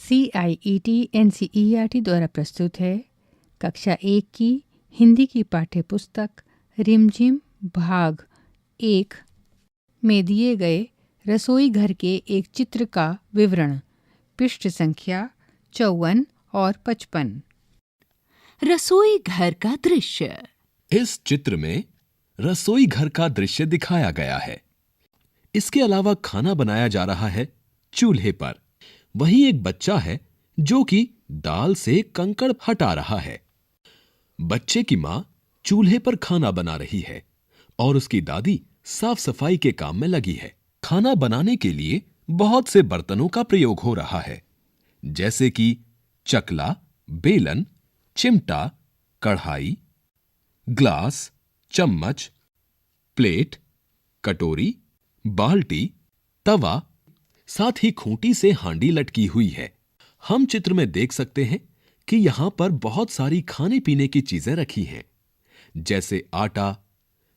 CIET-NCERT द्वारा प्रस्तुत है कक्षा 1 की हिंदी की पाठ्य पुस्तक रिमझिम भाग 1 में दिए गए रसोई घर के एक चित्र का विवरण। पृष्ठ संख्या 54 और 55। रसोई घर का दृश्य। इस चित्र में रसोई घर का दृश्य दिखाया गया है। इसके अलावा खाना बनाया जा रहा है चूल्हे पर। वहीं एक बच्चा है जो कि दाल से कंकड़ हटा रहा है। बच्चे की मां चूल्हे पर खाना बना रही है और उसकी दादी साफ सफाई के काम में लगी है। खाना बनाने के लिए बहुत से बर्तनों का प्रयोग हो रहा है, जैसे कि चकला, बेलन, चिमटा, कढ़ाई, ग्लास, चम्मच, प्लेट, कटोरी, बाल्टी, तवा, साथ ही खूंटी से हांडी लटकी हुई है। हम चित्र में देख सकते हैं कि यहां पर बहुत सारी खाने पीने की चीजें रखी हैं, जैसे आटा,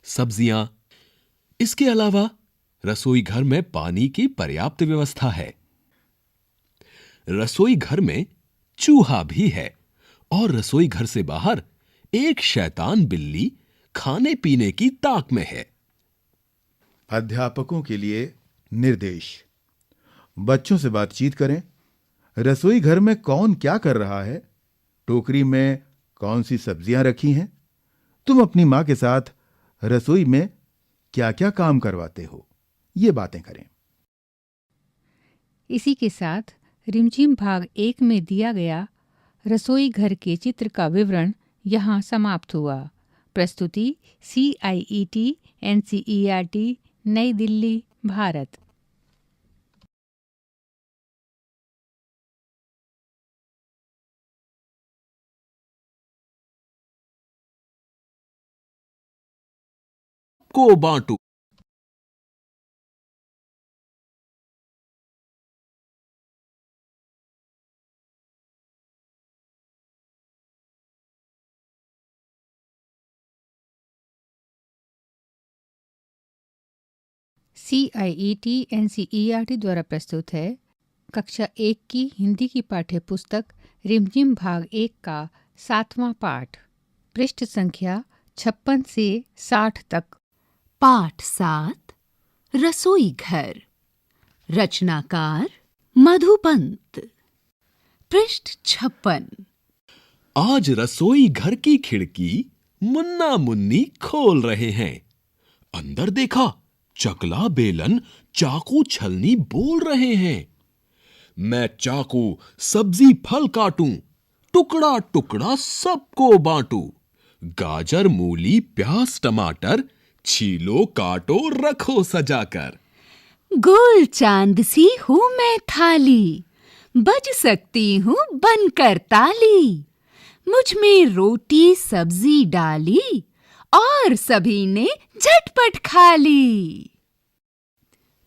सब्जियां। इसके अलावा रसोई घर में पानी की पर्याप्त व्यवस्था है। रसोई घर में चूहा भी है और रसोई घर से बाहर एक शैतान बिल्ली खाने पीने की ताक में है। अध्यापकों के लिए निर्देश। बच्चों से बातचीत करें। रसोई घर में कौन क्या कर रहा है? टोकरी में कौन सी सब्जियां रखी हैं? तुम अपनी मां के साथ रसोई में क्या क्या काम करवाते हो? ये बातें करें। इसी के साथ रिमझिम भाग 1 में दिया गया रसोई घर के चित्र का विवरण यहाँ समाप्त हुआ। प्रस्तुति CIET-NCERT, नई दिल्ली, भारत। को बांटू। CIET-NCERT द्वारा प्रस्तुत है कक्षा 1 की हिंदी की पाठ्य पुस्तक रिमझिम भाग 1 का 7वां पाठ। पृष्ठ संख्या 56 से 60 तक। पाठ 7, रसोई घर। रचनाकार मधुपंत। पृष्ठ 56। आज रसोई घर की खिड़की मुन्ना मुन्नी खोल रहे हैं। अंदर देखा, चकला, बेलन, चाकू, छलनी बोल रहे हैं। मैं चाकू, सब्जी, फल काटूं, टुकड़ा टुकड़ा सबको बांटूं। गाजर, मूली, प्याज, टमाटर, छीलो, काटो, रखो सजाकर। गोल चांद सी हूँ मैं थाली, बज सकती हूँ बनकर ताली। मुझ में रोटी सब्जी डाली और सभी ने झटपट खा ली।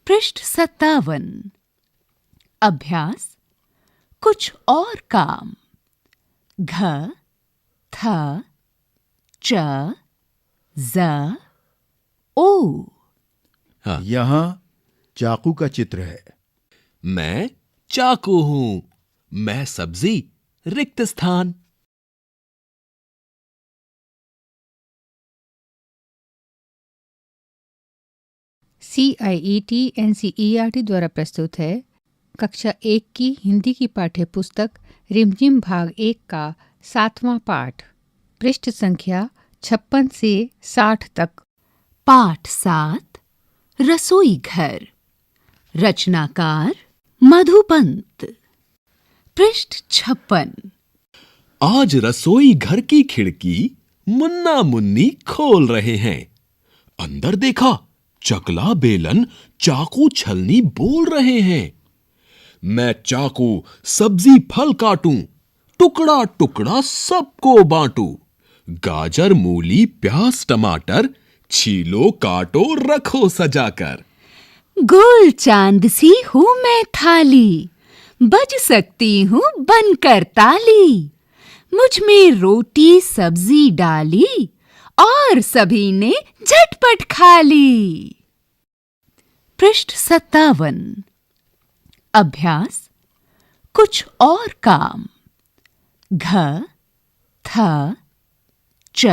पृष्ठ 57। अभ्यास। कुछ और काम। घ, थ, च, ज, ओ। यहां चाकू का चित्र है। मैं चाकू हूं। मैं सब्जी, रिक्त स्थान। CIET-NCERT द्वारा प्रस्तुत है कक्षा 1 की हिंदी की पाठ्य पुस्तक रिमझिम भाग 1 का 7वां पाठ। पृष्ठ संख्या 56 से 60 तक। पाठ 7, रसोई घर। रचनाकार मधुपंत। पृष्ठ 56। आज रसोई घर की खिड़की मुन्ना मुन्नी खोल रहे हैं। अंदर देखा, चकला, बेलन, चाकू, छलनी बोल रहे हैं। मैं चाकू, सब्जी, फल काटूं, टुकड़ा टुकड़ा सबको बांटूं। गाजर, मूली, प्याज, टमाटर, छीलो, काटो, रखो सजाकर। गोल चांद सी हूँ मैं थाली, बज सकती हूँ बनकर ताली। मुझ में रोटी सब्जी डाली और सभी ने झटपट खा ली। पृष्ठ 57। अभ्यास। कुछ और काम। घ, थ, च,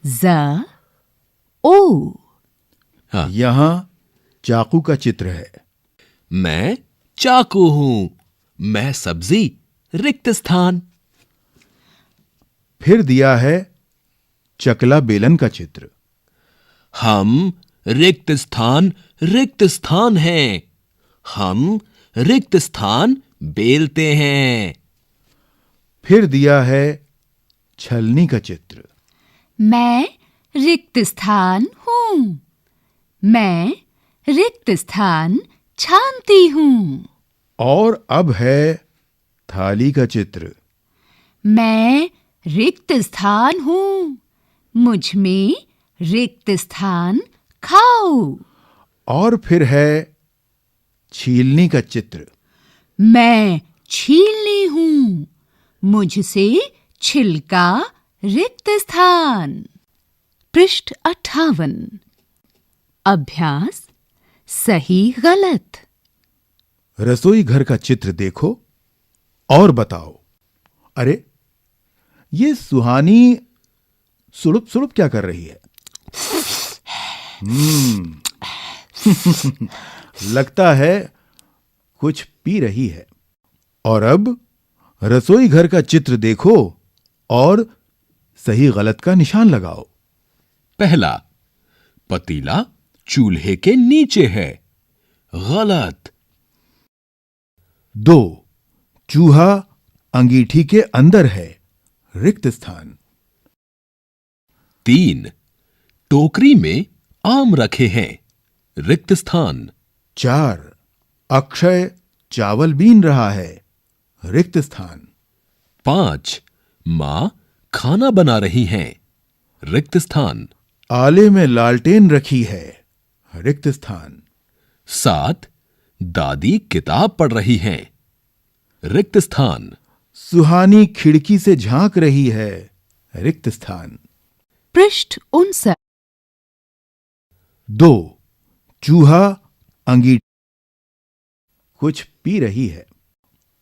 ज, ओ। यहां चाकू का चित्र है। मैं चाकू हूं, मैं सब्जी, रिक्त स्थान। फिर दिया है चकला बेलन का चित्र। हम रिक्त स्थान हैं। हम रिक्त स्थान बेलते हैं। फिर दिया है छलनी का चित्र। मैं रिक्त स्थान हूँ। मैं रिक्त स्थान छानती हूँ। और अब है थाली का चित्र। मैं रिक्त स्थान हूँ। मुझ में रिक्त स्थान खाओ। और फिर है छीलनी का चित्र। मैं छीलनी हूँ। मुझसे छिलका रिक्त स्थान। पृष्ठ 58। अभ्यास सही गलत। रसोई घर का चित्र देखो और बताओ। अरे, ये सुहानी सुड़ुप सुड़ुप क्या कर रही है? लगता है कुछ पी रही है। और अब रसोई घर का चित्र देखो और सही गलत का निशान लगाओ। पहला, पतीला चूल्हे के नीचे है, गलत। 2, चूहा अंगीठी के अंदर है, रिक्त स्थान। 3, टोकरी में आम रखे हैं, रिक्त स्थान। 4, अक्षय चावल बीन रहा है, रिक्त स्थान। 5, मां खाना बना रही हैं, रिक्त स्थान। आले में लालटेन रखी है, रिक्त स्थान। 7, दादी किताब पढ़ रही हैं, रिक्त स्थान। सुहानी खिड़की से झांक रही है, रिक्त स्थान। पृष्ठ 59। 2, चूहा अंगीठी कुछ पी रही है।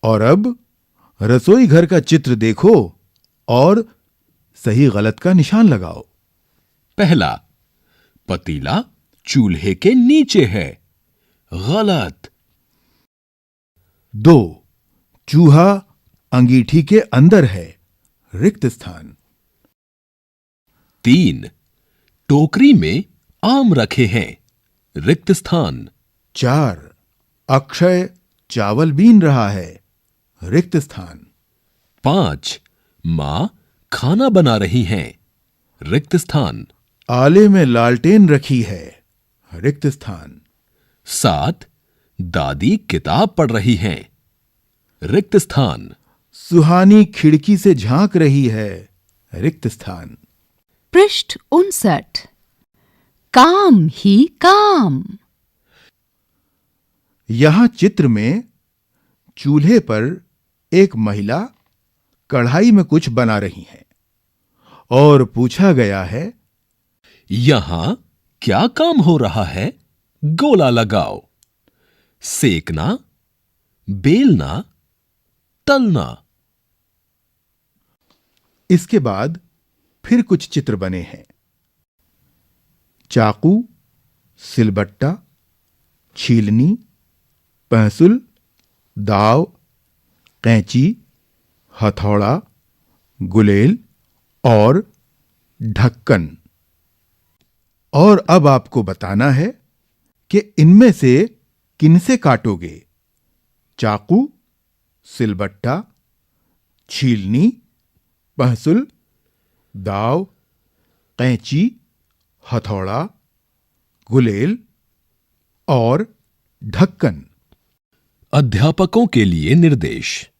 और अब रसोई घर का चित्र देखो और सही गलत का निशान लगाओ। पहला, पतीला चूल्हे के नीचे है, गलत। 2, चूहा अंगीठी के अंदर है, रिक्त स्थान। 3, टोकरी में आम रखे हैं, रिक्त स्थान। 4, अक्षय चावल बीन रहा है, रिक्त स्थान। 5, मां खाना बना रही हैं, रिक्त स्थान। आले में लालटेन रखी है, रिक्त स्थान। 7, दादी किताब पढ़ रही हैं, रिक्त स्थान। सुहानी खिड़की से झांक रही है, रिक्त स्थान। पृष्ठ 59। काम ही काम। यहां चित्र में चूल्हे पर एक महिला कढ़ाई में कुछ बना रही हैं और पूछा गया है, यहां क्या काम हो रहा है? गोला लगाओ। सेकना, बेलना, तलना। इसके बाद फिर कुछ चित्र बने हैं। चाकू, सिलबट्टा, छीलनी, पहसुल, दाव, कैंची, हथौड़ा, गुलेल और ढक्कन। और अब आपको बताना है कि इनमें से किनसे काटोगे? चाकू, सिलबट्टा, छीलनी, पहसुल, दाव, कैंची, हथौड़ा, गुलेल और ढक्कन। अध्यापकों के लिए निर्देश।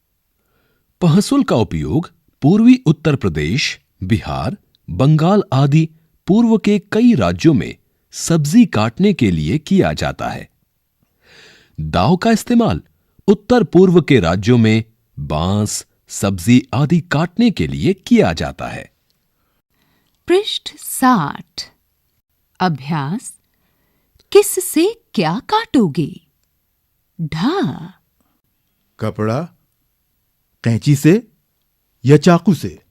पहसुल का उपयोग पूर्वी उत्तर प्रदेश, बिहार, बंगाल आदि पूर्व के कई राज्यों में सब्जी काटने के लिए किया जाता है। दाव का इस्तेमाल उत्तर पूर्व के राज्यों में बांस, सब्जी आदि काटने के लिए किया जाता है। पृष्ठ 60। अभ्यास किससे क्या काटोगे? ढा। कपड़ा, कैंची से या चाकू से?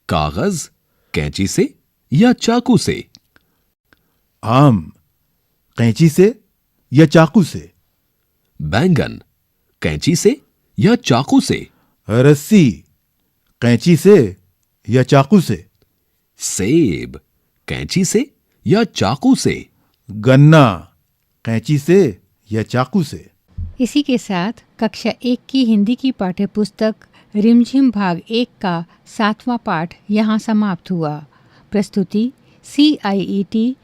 कागज, कैंची से या चाकू से? आम, कैंची से या चाकू से? बैंगन, कैंची से या चाकू से? रस्सी, कैंची से या चाकू से? सेब, कैंची से या चाकू से? गन्ना, कैंची से या चाकू से? इसी के साथ कक्षा 1 की हिंदी की पाठ्य पुस्तक रिमझिम भाग 1 का 7वां पाठ यहाँ समाप्त हुआ। प्रस्तुति CIET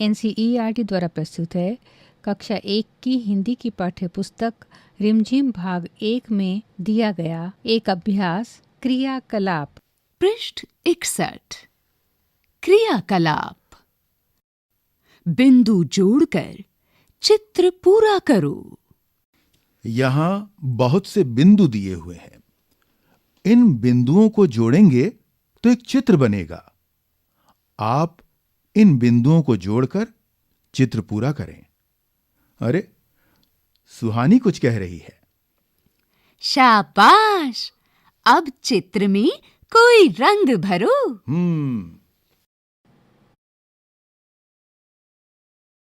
NCERT द्वारा प्रस्तुत है। कक्षा 1 की हिंदी की पाठ्य पुस्तक रिमझिम भाग 1 में दिया गया एक अभ्यास क्रियाकलाप। पृष्ठ 61। क्रियाकलाप। बिंदु जोड़कर चित्र पूरा करो। यहां बहुत से बिंदु दिए हुए हैं। इन बिंदुओं को जोड़ेंगे तो एक चित्र बनेगा। आप इन बिंदुओं को जोड़कर चित्र पूरा करें। अरे, सुहानी कुछ कह रही है। शाबाश! अब चित्र में कोई रंग भरो।